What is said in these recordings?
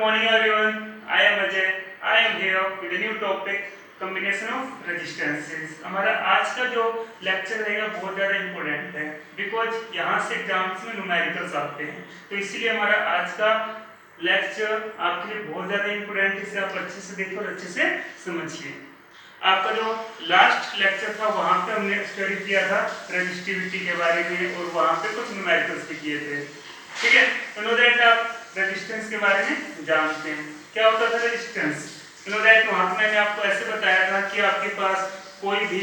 morning everyone. I am Ajay. I am here with a new topic combination of resistances. हमारा आज का जो lecture रहेगा बहुत ज़्यादा इम्पोर्टेंट है बिकॉज यहाँ से एग्जाम्स में न्यूमेरिकल्स आते हैं, तो इसीलिए हमारा आज का लेक्चर आपके लिए बहुत ज़्यादा इम्पोर्टेंट है। इसे आप अच्छे से देखो और अच्छे से समझिए। आपका जो लास्ट लेक्चर था वहाँ पे हमने स्टडी किया था रेजिस्टिविटी के बारे में और वहाँ पे कुछ न्यूमेरिकल्स भी किए थे, ठीक है। तो नो दैट आप रेजिस्टेंस के बारे में जानते हैं, क्या होता था रेजिस्टेंस। नो दैट वहाँ पे मैंने आपको ऐसे बताया था कि आपके पास कोई भी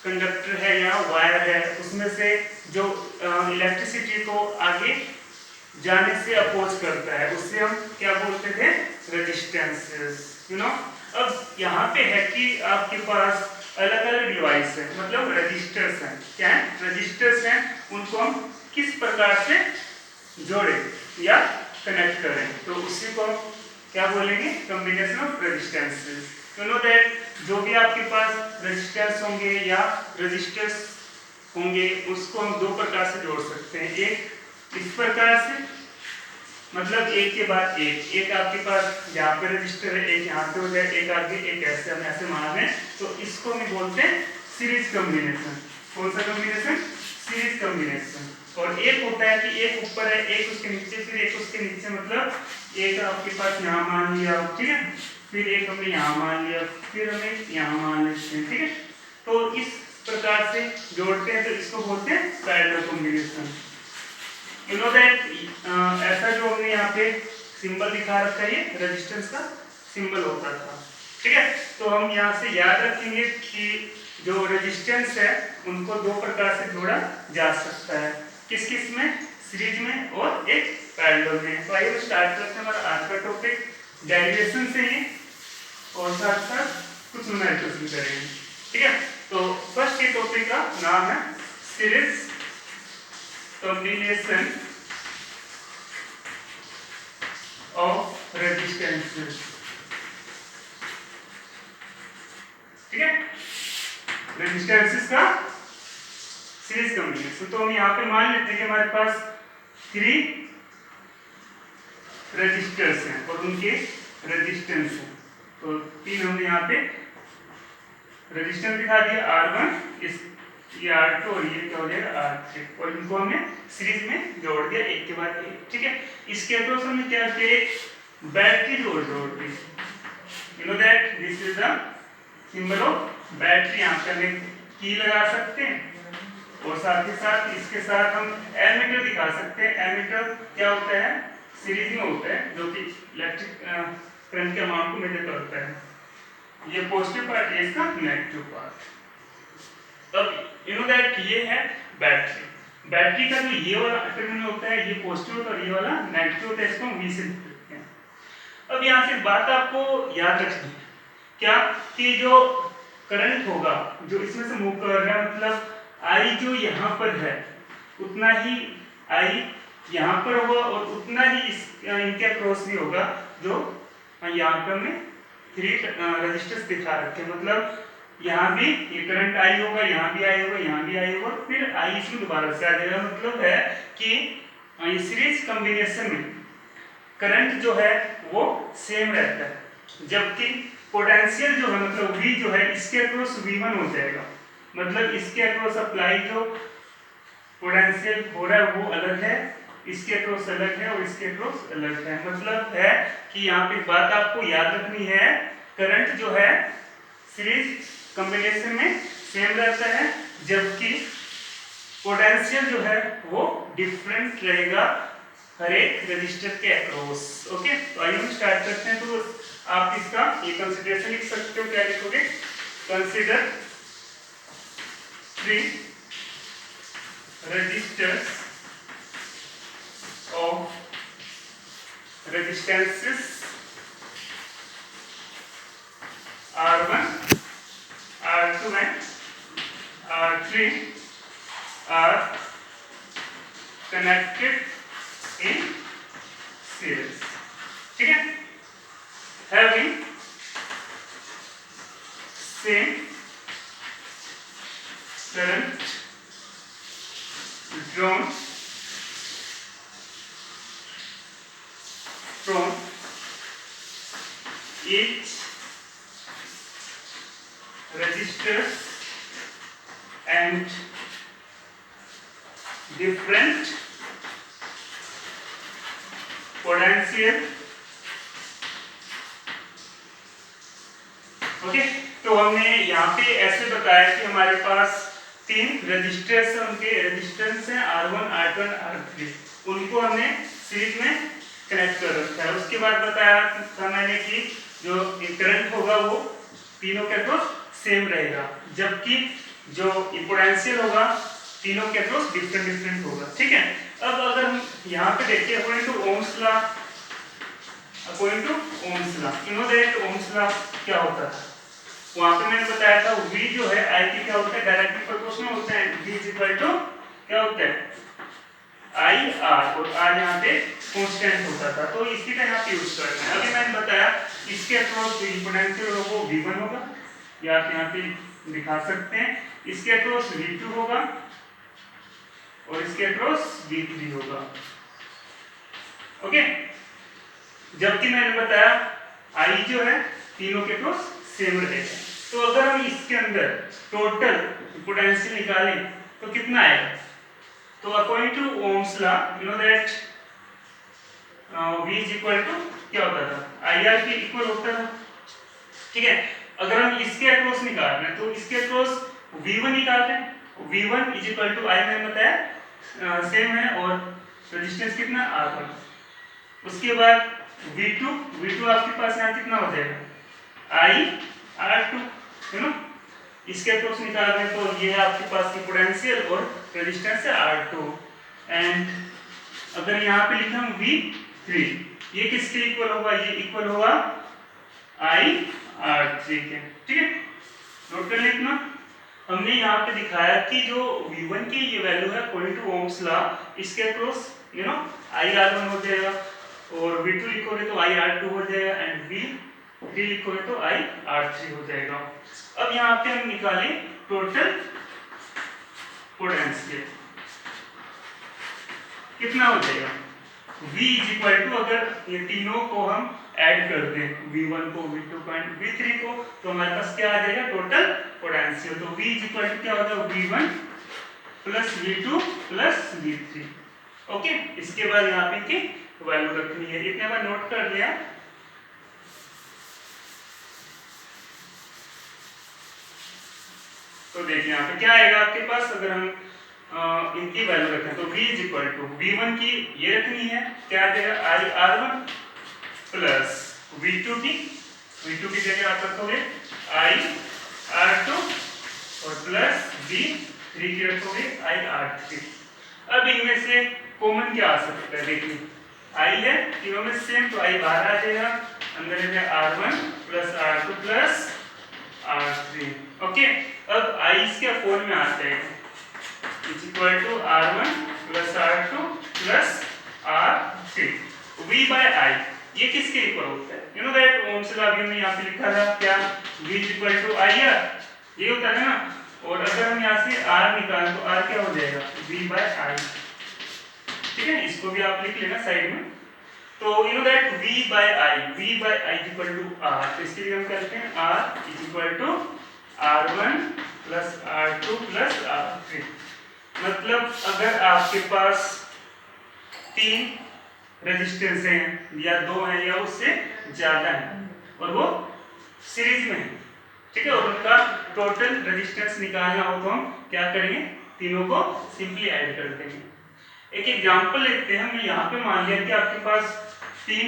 कंडक्टर है या वायर है, उसमें से जो इलेक्ट्रिसिटी को आगे जाने से अपोज करता है उससे हम क्या बोलते थे, रेजिस्टेंसेस, यू नो। अब यहाँ पे है कि आपके पास अलग अलग डिवाइस है, मतलब रजिस्टर्स हैं। क्या है, रजिस्टर्स हैं। उनको हम किस प्रकार से जोड़े या कनेक्ट करें, तो उसी को क्या बोलेंगे, combination of resistances. You know that जो भी आपके पास रेजिस्टेंस होंगे या रजिस्टर्स होंगे उसको हम दो प्रकार से जोड़ सकते हैं। एक इस प्रकार से, मतलब एक के बाद एक आपके पास यहाँ पे रजिस्टर है, एक यहाँ पे हो जाए, एक आगे एक ऐसे, हम ऐसे मान लें, तो इसको हम बोलते हैं सीरीज कॉम्बिनेशन। कौन सा कॉम्बिनेशन, सीरीज कॉम्बिनेशन। और एक होता है कि एक ऊपर है, एक उसके नीचे, फिर एक उसके नीचे, मतलब एक आपके पास यहाँ मान लिया, ठीक है, फिर एक हमने यहाँ मान लिया, फिर हमें यहाँ मान लेते हैं, ठीक है। तो इस प्रकार से जोड़ते हैं, तो इसको बोलते हैं parallel combination. You know that ऐसा जो हमने यहाँ पे सिंबल दिखा रखा है, ये रेजिस्टेंस का सिंबल होता था, ठीक है। तो हम यहाँ से याद रखेंगे कि जो रेजिस्टेंस है उनको दो प्रकार से जोड़ा जा सकता है, किस किस में, सीरीज में और एक पैरेलल में। तो आइए स्टार्ट करते हैं हमारा आज का टॉपिक डेरिवेशन से ही, और साथ साथ कुछ न्यूमेरिकल्स भी करेंगे, ठीक है। तो फर्स्ट ये टॉपिक का नाम है सीरीज combination of resistances, ठीक है। रेजिस्टेंसेस का सीरीज कॉम्बिनेशन। तो हम यहाँ पे मान लेते हैं कि हमारे पास 3 रेजिस्टर्स हैं और उनके रेजिस्टेंस हैं। तो 3 हमने यहाँ पे रेजिस्टेंस दिखा दिया, R1, इस ये R2 और ये क्या हो जाएगा R3, और इनको हमने सीरीज में जोड़ दिया एक के बाद एक, ठीक है। इसके अक्रॉस हमने क्या किया, बैटरी जोड़ दी। You know that this is the symbol of battery. यहाँ पे हम की लगा सकते हैं और साथ ही साथ इसके साथ हम एमीटर दिखा सकते हैं। एमीटर क्या होता है, सीरीज में होता है, जो कि इलेक्ट्रिक करंट के अमाउंट को मेजर करता है। ये पॉजिटिव पार्ट है, इसका नेगेटिव पार्ट। अब यू नो दैट ये है बैटरी। बैटरी का जो ये वाला टर्मिनल होता है ये पॉजिटिव होता है और ये वाला नेगेटिव होता है, इसको हम V से लिख देते हैं। अब यहाँ से बात आपको याद रखनी है क्या, कि जो करंट होगा जो इसमें से मूव कर रहा है, मतलब I जो यहाँ पर है उतना ही I यहाँ पर होगा और उतना ही इनके अक्रॉस भी होगा, जो यहाँ पर हमने 3 रेजिस्टर्स दिखा रखे, मतलब यहाँ भी ये करंट आई होगा, यहाँ भी आई होगा, यहाँ भी आई होगा, फिर आई इसमें दोबारा से आ जाएगा। मतलब है कि सीरीज कॉम्बिनेशन में करंट जो है वो सेम रहता है, जबकि पोटेंशियल जो है, मतलब V जो है इसके अक्रॉस V1 हो जाएगा, मतलब इसके अक्रॉस अप्लाई जो पोटेंशियल हो रहा है वो अलग है, इसके अक्रॉस अलग है और इसके अक्रॉस अलग है। मतलब है कि यहाँ पे बात आपको याद रखनी है, करंट जो है सीरीज कॉम्बिनेशन में सेम रहता है, जबकि पोटेंशियल जो है वो डिफरेंट रहेगा हर एक रजिस्टर के अक्रॉस। ओके, तो आइए हम स्टार्ट करते हैं। तो आप इसका ये कंसीडरेशन लिख सकते हो, क्या लिखोगे, consider 3 resistors of resistances R1, R2 and R3 are connected in series, ठीक है, having same current drawn from each registers and different potential। Okay, तो हमने यहाँ पे ऐसे बताया कि हमारे पास 3 रजिस्टर्स हैं, उनके रेजिस्टेंस हैं R1, R2, R3, उनको हमने सीरीज में कनेक्ट कर रखा है। उसके बाद बताया था मैंने कि जो करंट होगा वो तीनों के अक्रॉस सेम रहेगा, जबकि जो पोटेंशियल होगा तीनों के अक्रॉस डिफरेंट होगा। ठीक है, अब अगर हम यहाँ पे देखते हैं according to Ohm's law, you know that Ohm's law क्या होता है, वहां पे मैंने बताया था V जो है I की क्या होता है, डायरेक्टली प्रोपोर्शनल होता है। V क्या होता है IR, और R यहाँ पे कांस्टेंट होता था, तो इसी का यहाँ पे यूज करना है। अभी मैंने बताया इसके अक्रॉस जो पोटेंशियल होगा वो V1 होगा, या आप यहाँ पे दिखा सकते हैं, इसके अक्रॉस V2 होगा और इसके अक्रॉस V3 होगा। ओके, जबकि मैंने बताया I जो है तीनों के अक्रॉस सेम रहेगा। तो अगर हम इसके अंदर टोटल पोटेंशियल निकालें तो कितना आएगा, तो according to Ohm's law you know that V is equal to क्या होता था IR के इक्वल होता था। ठीक है, अगर हम इसके अक्रॉस निकाल रहे हैं तो इसके अक्रॉस V1 निकाल रहे हैं, V1 is equal to I मैंने बताया सेम है, और रेजिस्टेंस कितना R1। उसके बाद V2 आपके पास यहाँ कितना हो जाएगा IR2, यू नो, इसके अक्रॉस निकाल रहे हैं तो ये है आपके पास की पोटेंशियल और रेजिस्टेंस है R2। एंड अगर यहाँ पे लिखा हम V3, ये किसके इक्वल होगा, ये इक्वल होगा IR3 के। ठीक है, नोट कर लेना। हमने यहाँ पे दिखाया कि जो V1 की ये वैल्यू है अकॉर्डिंग टू ओम्स लॉ, इसके अक्रॉस यू नो IR1 हो जाएगा, और V2 लिखोगे तो IR2 हो जाएगा, एंड V3 लिखोगे तो IR3 हो जाएगा। अब यहाँ पे हम निकालें टोटल पोटेंशियल कितना हो जाएगा, V इज इक्वल टू, अगर ये तीनों को हम ऐड कर दें, V1 को, V2 को एंड V3 को, तो हमारे पास क्या आ जाएगा टोटल पोटेंशियल। तो V इज इक्वल टू क्या होता है V1 plus V2 plus V3। Okay, इसके बाद यहाँ पे की वैल्यू रखनी है, इतने बार नोट कर लिया। तो देखिए यहाँ पे क्या आएगा आपके पास, अगर हम इनकी वैल्यू रखें तो V is equal to V1 की ये रखनी है, क्या आ जाएगा IR1 प्लस V2 की जगह आप रखोगे IR2 और प्लस V3 की रखोगे IR3। अब इनमें से कॉमन क्या आ सकता है, देखिए I है तीनों में सेम, तो I बाहर आ जाएगा, अंदर है R1 plus R2 plus R3। Okay, अब I इसके फॉर्म में आता है is equal to R1 plus R2 plus R3। V by I ये किसके इक्वल होता है, you know that Ohm's law हमने यहाँ पे लिखा था क्या, V is equal to IR, ये होता है ना। और अगर हम यहाँ से R निकालें तो R क्या हो जाएगा V बाय I। ठीक है, इसको भी आप लिख लेना साइड में। तो you know that V by I is equal to R, तो इसके लिए हम करते हैं R is equal to R1 plus R2 plus R3। मतलब अगर आपके पास 3 रेजिस्टेंस हैं या 2 हैं या उससे ज्यादा हैं और वो सीरीज में है, ठीक है, और उनका टोटल रेजिस्टेंस निकालना हो तो हम क्या करेंगे, तीनों को सिंपली ऐड कर देंगे। एक एग्जांपल लेते हैं, हमने यहाँ पे मान लिया कि आपके पास 3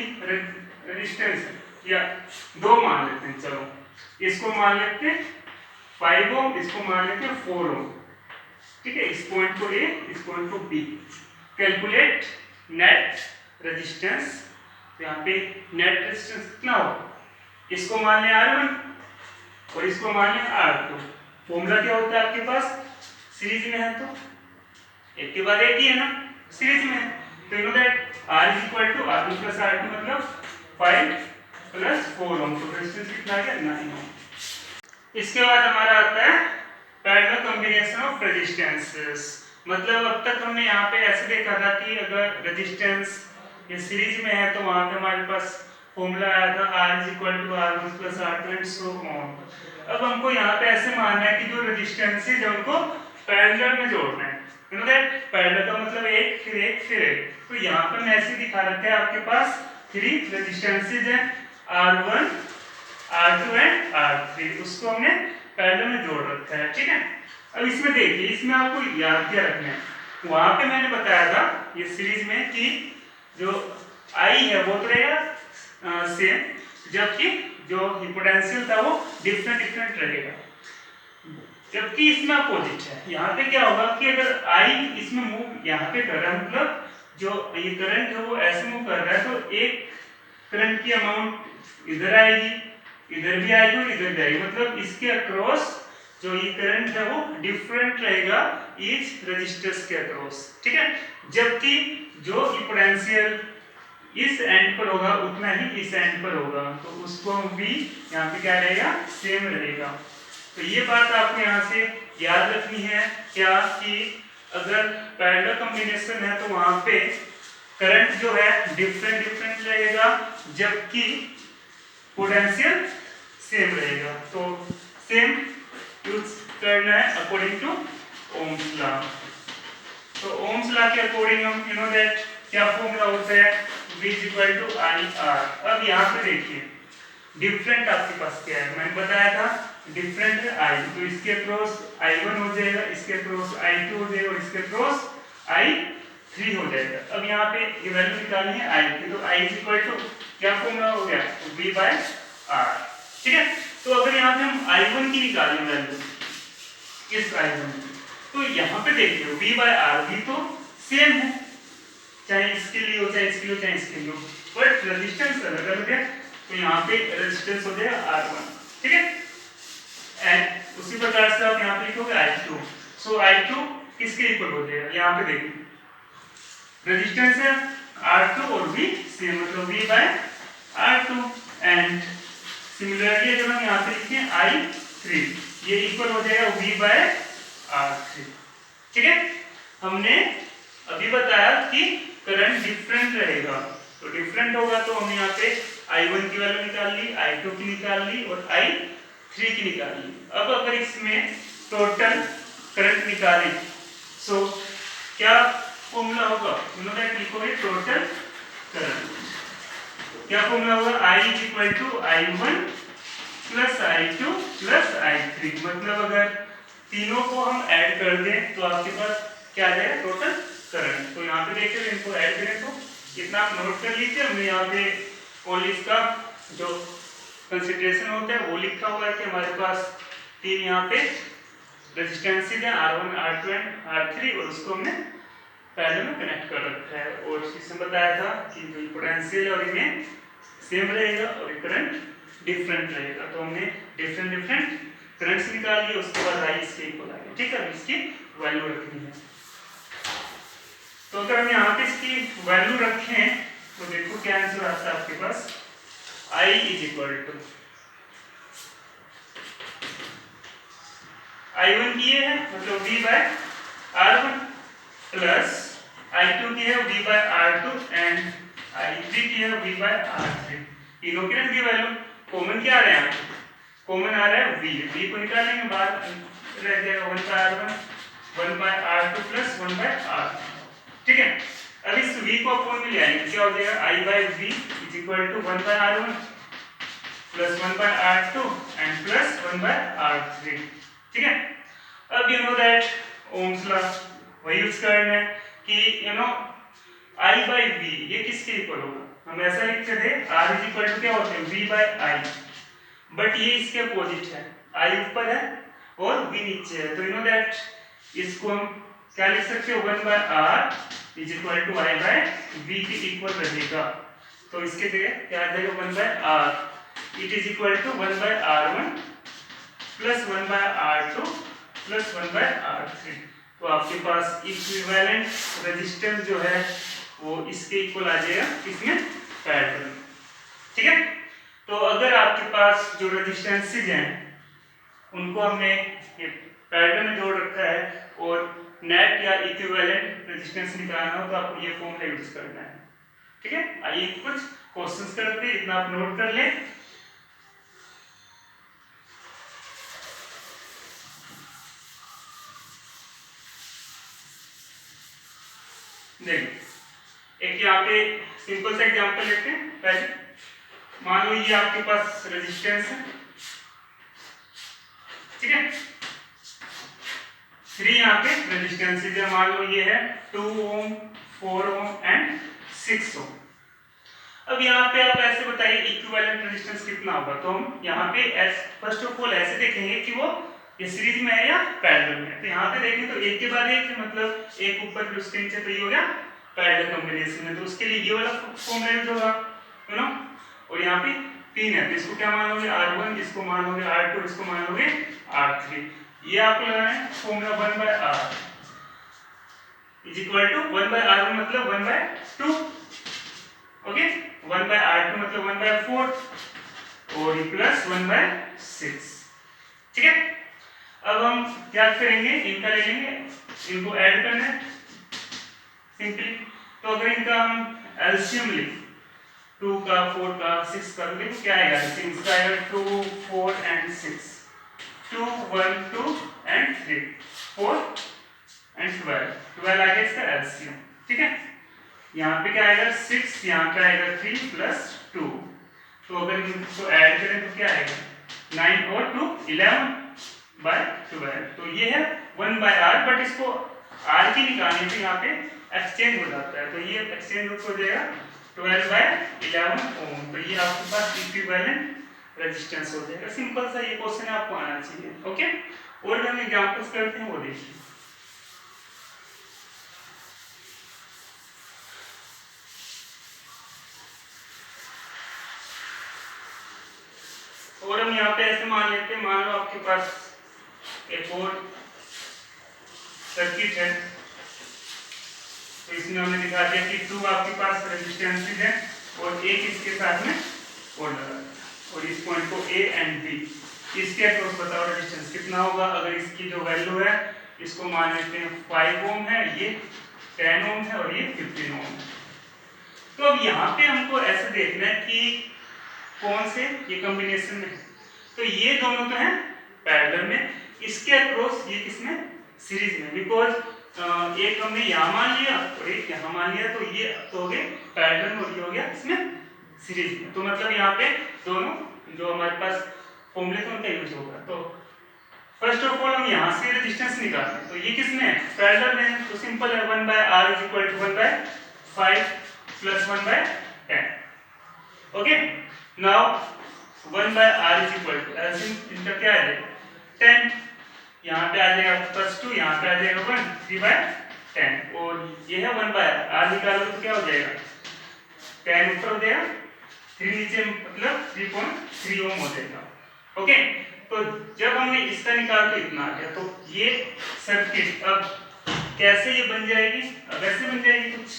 रेजिस्टेंस है या 2 मान लेते हैं, चलो इसको मान लेते हैं 5 ओम, इसको मान लेते हैं 4 ओम। ठीक है, इस पॉइंट को A, इस पॉइंट को B। कैलकुलेट नेट रेजिस्टेंस, तो यहाँ पे नेट रेजिस्टेंस कितना होगा, इसको मान लें R1 और इसको मान लें R2। फॉर्मूला क्या होता है आपके पास, सीरीज में है तो एक के बाद एक ही है ना, सीरीज में है, तो you know that R is equal to R2 plus R2 मतलब 5 प्लस 4 ओम, तो रेजिस्टेंस कितना आ गया 9 ओम। इसके बाद हमारा आता है पैरेलल कॉम्बिनेशन ऑफ रेजिस्टेंसेस। मतलब अब तक हमने यहाँ पे ऐसे देखा था कि अगर रेजिस्टेंस ये सीरीज में है तो वहां पे हमारे पास फॉर्मूला आया था R is equal to R1 plus R2 and so on. अब हमको यहाँ पे ऐसे मानना है कि जो रेजिस्टेंसेज है उनको पैरेलल में जोड़ना है, यू नो दैट पैरेलल का मतलब एक फिर एक फिर एक। तो यहाँ पे मैं ऐसे दिखा रखा है आपके पास 3 रेजिस्टेंसेज हैं R1 R2 एंड R3, उसको हमने पैरेलल में जोड़ रखा है, ठीक है। अब इसमें देखिए, इसमें आपको याद क्या रखना है, वहां पे मैंने बताया था ये सीरीज में कि जो I है वो तो रहेगा सेम, जबकि जो पोटेंशियल था वो डिफरेंट रहेगा, जबकि इसमें अपोजिट है। यहाँ पे क्या होगा कि अगर I इसमें मूव यहाँ पे कर रहा है, मतलब जो ये करंट है वो ऐसे मूव कर रहा है, तो एक करंट की अमाउंट इधर आएगी, इधर भी आएगी और इधर भी आएगी, मतलब इसके अक्रॉस जो ये करंट है वो डिफरेंट रहेगा इस रेजिस्टेंस के अक्रॉस, ठीक है। जबकि जो पोटेंशियल इस एंड पर होगा उतना ही इस एंड पर होगा, तो उसको भी यहाँ पे क्या रहेगा, सेम रहेगा। तो ये बात आपको यहाँ से याद रखनी है क्या, कि अगर पैरेलल कॉम्बिनेशन है तो वहां पे करंट जो है डिफरेंट रहेगा, जबकि पोटेंशियल सेम रहेगा। तो सेम यूज करना है अकॉर्डिंग टू ओम्स लॉ। तो ओम्स लॉ के अकॉर्डिंग हम यू नो दैट क्या फॉर्मूला होता है, V = IR। अब यहाँ पे देखिए डिफरेंट आपके पास क्या है, मैंने बताया था डिफरेंट है I, तो इसके अक्रॉस I1 हो जाएगा, इसके अक्रॉस I2 हो जाएगा और इसके अक्रॉस I3 हो जाएगा। अब यहाँ पे ये वैल्यू निकालनी है I की, तो I क्या फॉर्मूला हो गया, V/R, ठीक है। तो अगर यहाँ पे हम I1 की निकालें वैल्यू, इस I1 की, तो यहाँ पे देखिए V/R भी तो सेम है, चाहे इसके लिए हो चाहे इसके लिए हो चाहे इसके लिए हो, बट रेजिस्टेंस अलग अलग है, तो यहाँ पे रेजिस्टेंस हो जाएगा R1, ठीक है। एंड उसी प्रकार से आप यहाँ पे लिखोगे I2, सो I2 किसके इक्वल हो जाएगा, यहाँ पे देखिए रेजिस्टेंस है R2 और V सेम, मतलब V/R2, एंड सिमिलरली अगर हम यहाँ पे लिखें I3, ये इक्वल हो जाएगा V/R3, ठीक है। हमने अभी बताया कि करंट डिफरेंट रहेगा, तो डिफरेंट होगा तो हमने यहाँ पे I1 की वैल्यू निकाल ली, I2 की निकाल ली और I3 की निकाल ली। अब अगर इसमें टोटल करंट निकालें, सो क्या फॉर्मूला होगा, यू नो दैट लिखोगे टोटल करंट, क्या फॉर्मूला होगा, I = I1 + I2 + I3, मतलब अगर तीनों को हम ऐड कर दें तो आपके पास क्या आ जाएगा, टोटल करंट। तो यहाँ पे देखिए इनको ऐड करें तो इतना आप नोट कर लीजिए, हमने यहाँ पे ओनली इसका जो कंसीडरेशन होता है वो लिखा हुआ है कि हमारे पास तीन यहाँ पे रेजिस्टेंसेज हैं R1 R2 एंड R3, और उसको हमने पैरेलल में कनेक्ट कर रखा है, और इसमें बताया था कि जो पोटेंशियल और इनमें सेम रहेगा और करंट डिफरेंट रहेगा, तो हमने डिफरेंट करंट्स निकाल लिए, उसके बाद I इसके इक्वल आ गया, ठीक है। इसकी वैल्यू रखनी है, तो अगर हम यहाँ पे इसकी वैल्यू रखें तो देखो क्या आंसर आता है आपके पास, I = I1 की है मतलब V/R1 प्लस I2 की है V/R2 एंड I3 की है V/R3। तीनों की रख दी वैल्यू, कॉमन क्या आ रहा है, कॉमन आ रहा है V को निकालेंगे बाहर रह जाएगा 1/R1 1/R2 प्लस 1/R3, ठीक है। अब इस V को अपॉन में ले आएंगे, क्या हो जाएगा I/V = 1/R1 plus 1/R2 and plus 1/R3, ठीक है। अब you know that Ohm's law वही यूज करना है कि यू नो I/V ये किसके इक्वल होगा, हम ऐसा लिखते थे R क्या होता है V/I, बट ये इसके अपोजिट है, I ऊपर है और V नीचे है, तो यू नो दैट इसको हम क्या लिख सकते हो 1/R = I/V के इक्वल रहेगा, तो इसके जगह क्या आ जाएगा 1/R it is equal to 1/R1 plus 1/R2 plus 1/R3, तो आपके पास इक्विवेलेंट रेजिस्टेंस जो है वो इसके इक्वल आ जाएगा, इसमें पैरेलल, ठीक है। तो अगर आपके पास जो रेजिस्टेंसेज हैं उनको हमने पैरेलल में जोड़ रखा है और नेट या इक्विवेलेंट रेजिस्टेंस निकालना हो तो आपको ये फॉर्मूला यूज करना है, ठीक है, आइए कुछ क्वेश्चंस करते हैं, इतना आप नोट कर ले। देखिए एक यहाँ पे सिंपल सा एग्जांपल लेते हैं। पहले मान लो ये आपके पास रेजिस्टेंस है, ठीक है, 3 यहाँ पे रेजिस्टेंस है, मान लो ये है 2 ओम, 4 ओम एंड 6 ओम। अब यहाँ पे आप ऐसे बताइए इक्विवेलेंट रेजिस्टेंस कितना होगा। तो हम यहाँ पे फर्स्ट ऑफ ऑल ऐसे देखेंगे कि वो ये सीरीज में है या पैरेलल में है। तो यहाँ पे देखें तो एक के बाद एक है, मतलब एक ऊपर फिर उसके नीचे, तो ये हो गया पैरेलल कॉम्बिनेशन में, तो उसके लिए ये वाला फॉर्मूला यूज होगा, यू नो। और यहाँ पे 3 है तो इसको क्या मान लोगे R1, इसको मान लोगे R2, इसको मान लोगे R3। ये आपको लगाना है formula 1/R is equal to 1/R1 मतलब 1/2, ओके, 1/R2 मतलब 1/4 और ये प्लस 1/6, ठीक है। अब हम क्या करेंगे, इनका ले लेंगे, इनको ऐड करना है सिंपली। तो अगर इनका हम एलसीएम लें 2 का, 4 का, 6 का, तो देखो क्या आएगा, इसका आएगा 2, 4 एंड 6, 2, 1, 2 एंड 3, 4 एंड 12 आ गया इसका एलसीएम, ठीक है। यहाँ पे क्या आएगा 6, यहाँ पे आएगा 3 प्लस 2, तो अगर इनको ऐड करें तो क्या आएगा 9 और 2 11/12। तो ये है 1/R, बट इसको R की निकालने से यहाँ पे एक्सचेंज हो जाता है, तो ये एक्सचेंज हो जाएगा 12/11 ओम। तो ये आपके पास इक्विवेलेंट रेजिस्टेंस हो जाएगा। सिंपल सा ये क्वेश्चन आपको आना चाहिए, ओके। और हम एग्जांपल्स करते हैं, वो देखिए। और हम यहाँ पे ऐसे मान लेते हैं, मान लो आपके पास एक और सर्किट है, तो इसमें हमने दिखा दिया कि 2 आपके पास रेजिस्टेंसेस है और एक इसके साथ में और लगा, और इस पॉइंट को A एंड B, इसके अक्रॉस बताओ रेजिस्टेंस कितना होगा। अगर इसकी जो वैल्यू है इसको मान लेते हैं 5 ओम है, ये 10 ओम है और ये 15 ओम है। तो अब यहाँ पे हमको ऐसे देखना है कि कौन से ये कॉम्बिनेशन में है, तो ये दोनों तो हैं पैरेलल में, इसके अक्रॉस ये किसमें सीरीज में, बिकॉज एक हमने यहाँ मान लिया और एक यहाँ मान लिया, तो ये तो हो गए पैरेलल और ये हो गया इसमें सीरीज में। तो मतलब यहाँ पे दोनों जो हमारे पास फॉर्मूले थे उनका यूज होगा। तो फर्स्ट ऑफ ऑल हम यहाँ से रेजिस्टेंस निकालते हैं, तो ये किसमें है पैरेलल में, तो सिंपल है 1/R is equal to 1/5 plus 1/10, okay. Now 1/R is equal to LCM इनका क्या है 10, यहाँ पे आ जाएगा प्लस 2, यहाँ पे आ जाएगा 1, 3/10, और ये है 1/R निकालो तो क्या हो जाएगा 10 ऊपर हो जाएगा 3 नीचे, मतलब 3.3 ओम हो जाएगा, ओके। तो जब हमने इसका निकाल तो इतना आ गया, तो ये सर्किट अब कैसे ये बन जाएगी, अब ऐसे बन जाएगी कुछ,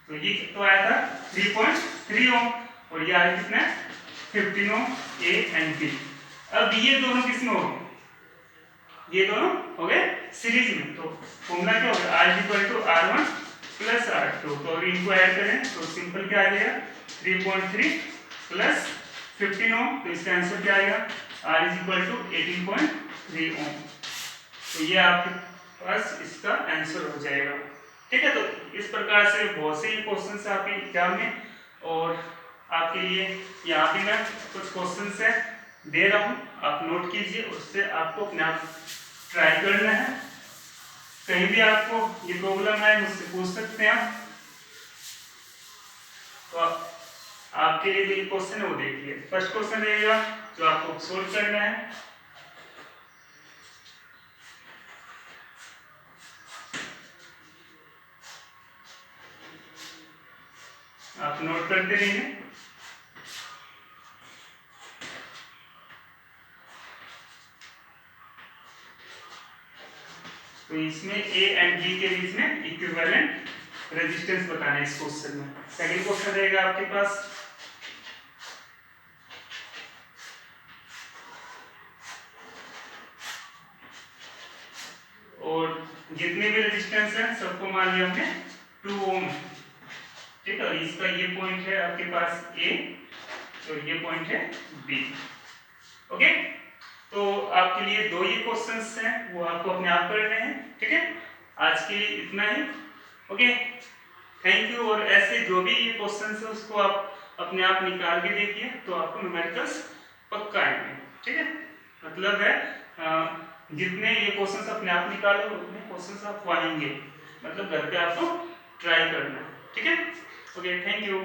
तो ये तो आया था 3.3 ओम और ये आया कितना 15 ओम A एंड B। अब ये दोनों किसमें हो गए, ये दोनों हो गए सीरीज में, तो फॉर्मूला क्या होगा R equal to R1 plus R2। तो अगर इनको ऐड करें तो सिंपल क्या आ जाएगा 3.3 प्लस 15 ओम, तो इसका आंसर क्या आएगा R इज इक्वल टू 18.3 ओम। तो ये आपके पास इसका आंसर हो जाएगा, ठीक है। तो इस प्रकार से बहुत से क्वेश्चन आपके एग्जाम में, और आपके लिए यहाँ भी मैं कुछ क्वेश्चन है दे रहा हूँ, आप नोट कीजिए, उससे आपको अपने आप ट्राई करना है। कहीं भी आपको ये प्रॉब्लम आए मुझसे पूछ सकते हैं आप। तो आपके लिए जो क्वेश्चन है वो देखिए, फर्स्ट क्वेश्चन रहेगा जो आपको सोल्व करना है। आप नोट करते रहिए। तो इसमें A एंड B के बीच में इक्विवेलेंट रेजिस्टेंस बताना है इस क्वेश्चन में। सेकंड क्वेश्चन रहेगा आपके पास और जितने भी रेजिस्टेंस है सबको मान लिया हमने 2 ओम, ठीक है, और इसका ये पॉइंट है आपके पास ए और ये पॉइंट है बी। ओके, तो आपके लिए दो ये क्वेश्चंस हैं, वो आपको अपने आप करने हैं। ठीक है, आज के लिए इतना ही। Okay, thank you. और ऐसे जो भी ये क्वेश्चंस है उसको आप अपने आप निकाल के देखिए, तो आपको न्यूमेरिकल्स पक्का आएंगे। ठीक है, मतलब है जितने ये क्वेश्चंस अपने आप निकालो उतने क्वेश्चंस आपको आएंगे, मतलब घर पे आपको ट्राई करना है। ठीक है, ओके, थैंक यू।